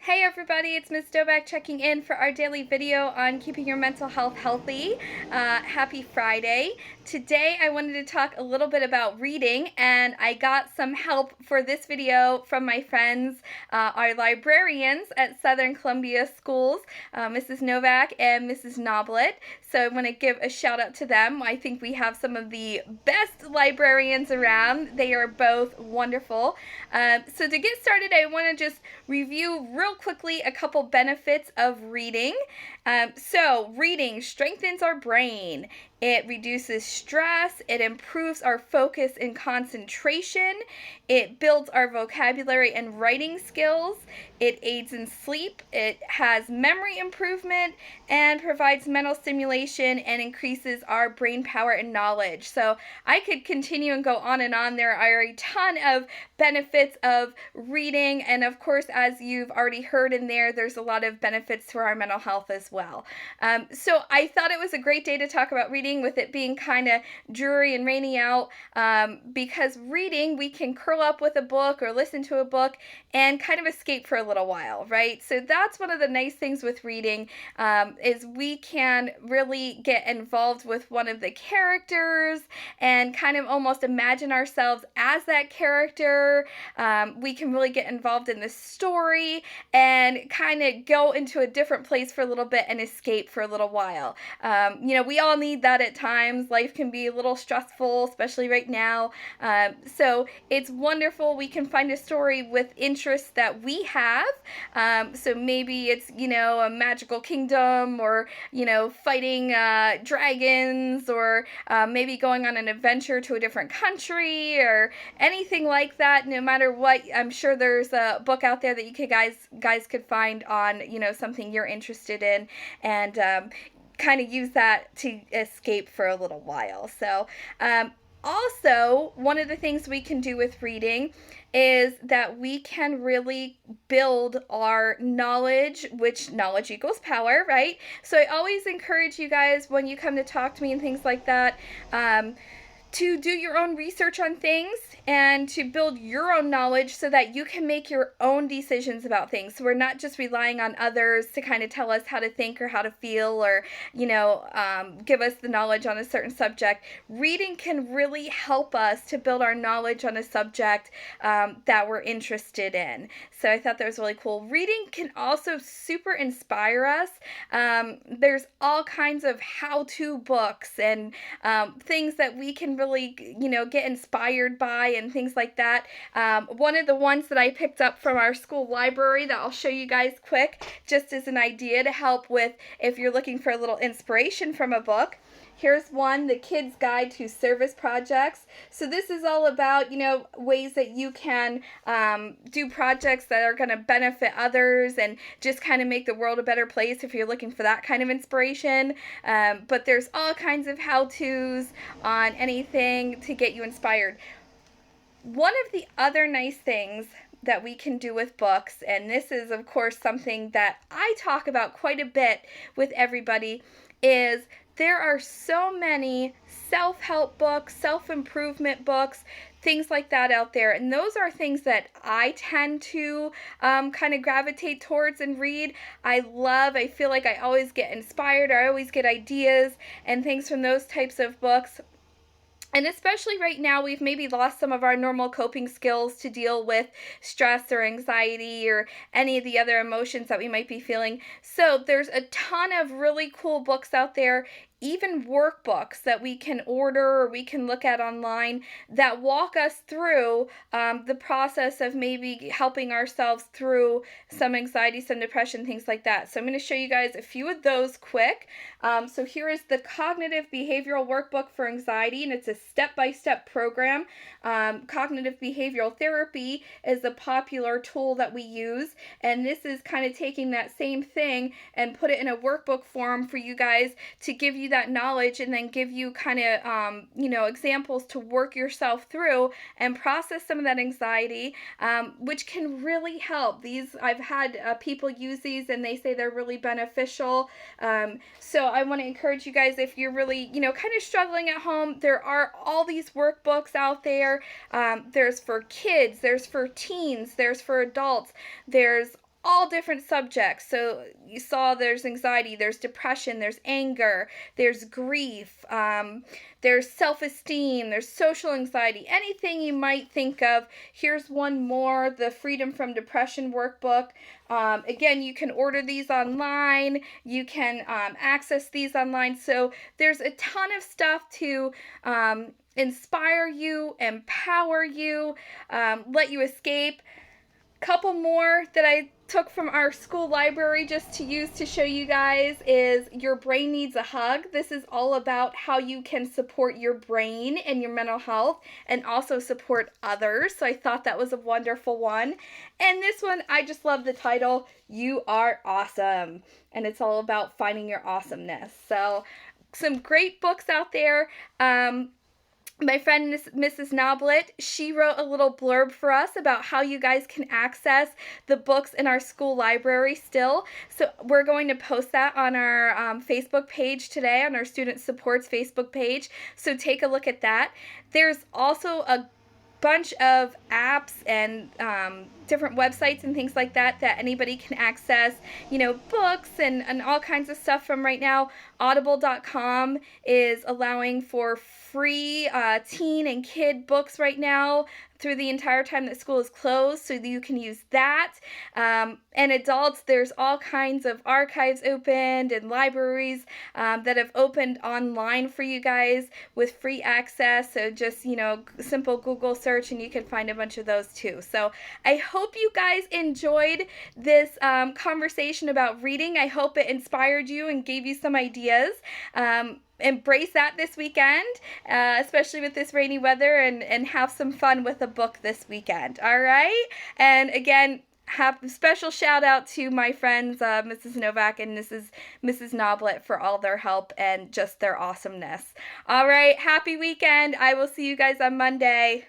Hey everybody, it's Ms. Dobeck checking in for our daily video on keeping your mental health healthy. Happy Friday. Today I wanted to talk a little bit about reading, and I got some help for this video from my friends, our librarians at Southern Columbia Schools, Mrs. Novak and Mrs. Noblet. So I want to give a shout out to them. I think we have some of the best librarians around. They are both wonderful. So to get started, I want to just review real quickly a couple benefits of reading. So reading strengthens our brain. It reduces stress. It improves our focus and concentration. It builds our vocabulary and writing skills. It aids in sleep. It has memory improvement and provides mental stimulation and increases our brain power and knowledge. So I could continue and go on and on. There are a ton of benefits of reading, and of course, as you've already heard in there, there's a lot of benefits to our mental health as well. So I thought it was a great day to talk about reading, with it being kind of dreary and rainy out, because reading, we can curl up with a book or listen to a book and kind of escape for a little while, right? So that's one of the nice things with reading, is we can really get involved with one of the characters and kind of almost imagine ourselves as that character. We can really get involved in the story and kind of go into a different place for a little bit and escape for a little while. We all need that at times. Life can be a little stressful, especially right now. So it's wonderful. We can find a story with interests that we have. So maybe it's, a magical kingdom, or, fighting dragons, or maybe going on an adventure to a different country, or anything like that. No matter what, I'm sure there's a book out there that you guys could find on, something you're interested in, and kind of use that to escape for a little while. So also, one of the things we can do with reading is that we can really build our knowledge, which knowledge equals power, right? So I always encourage you guys, when you come to talk to me and things like that, to do your own research on things and to build your own knowledge so that you can make your own decisions about things. So we're not just relying on others to kind of tell us how to think or how to feel, or, give us the knowledge on a certain subject. Reading can really help us to build our knowledge on a subject that we're interested in. So I thought that was really cool. Reading can also super inspire us. There's all kinds of how-to books and things that we can really, get inspired by, and things like that. One of the ones that I picked up from our school library that I'll show you guys quick, just as an idea to help with if you're looking for a little inspiration from a book. Here's one, The Kid's Guide to Service Projects. So this is all about, ways that you can do projects that are going to benefit others and just kind of make the world a better place if you're looking for that kind of inspiration. But there's all kinds of how-tos on anything to get you inspired. One of the other nice things that we can do with books, and this is of course something that I talk about quite a bit with everybody, is there are so many self-help books, self-improvement books, things like that out there. And those are things that I tend to kind of gravitate towards and read. I feel like I always get inspired, or I always get ideas and things from those types of books. And especially right now, we've maybe lost some of our normal coping skills to deal with stress or anxiety or any of the other emotions that we might be feeling. So there's a ton of really cool books out there, even workbooks that we can order or we can look at online, that walk us through the process of maybe helping ourselves through some anxiety, some depression, things like that. So I'm going to show you guys a few of those quick. So here is the Cognitive Behavioral Workbook for Anxiety, and it's a step-by-step program. Cognitive behavioral therapy is a popular tool that we use, and this is kind of taking that same thing and put it in a workbook form for you guys to give you that knowledge, and then give you kind of examples to work yourself through and process some of that anxiety, which can really help. I've had people use these, and they say they're really beneficial. So I want to encourage you guys, if you're really kind of struggling at home, there are all these workbooks out there. There's for kids, there's for teens, there's for adults, there's all different subjects. So you saw there's anxiety, there's depression, there's anger, there's grief, there's self-esteem, there's social anxiety, anything you might think of. Here's one more, the Freedom from Depression workbook. Again, you can order these online. You can access these online. So there's a ton of stuff to inspire you, empower you, let you escape. Couple more that I took from our school library just to use to show you guys is Your Brain Needs a Hug. This is all about how you can support your brain and your mental health and also support others. So I thought that was a wonderful one. And this one, I just love the title, You Are Awesome. And it's all about finding your awesomeness. So some great books out there. My friend Mrs. Noblet, she wrote a little blurb for us about how you guys can access the books in our school library still. So we're going to post that on our Facebook page today, on our Student Supports Facebook page. So take a look at that. There's also a bunch of apps and different websites and things like that that anybody can access, books and all kinds of stuff from right now. Audible.com is allowing for free teen and kid books right now through the entire time that school is closed, so that you can use that. And adults, there's all kinds of archives opened and libraries that have opened online for you guys with free access. So just, simple Google search and you can find a bunch of those too. So I hope you guys enjoyed this conversation about reading. I hope it inspired you and gave you some ideas. Embrace that this weekend, especially with this rainy weather, and have some fun with a book this weekend. All right? And again, have a special shout out to my friends, Mrs. Novak and Mrs. Noblet, for all their help and just their awesomeness. All right, happy weekend. I will see you guys on Monday.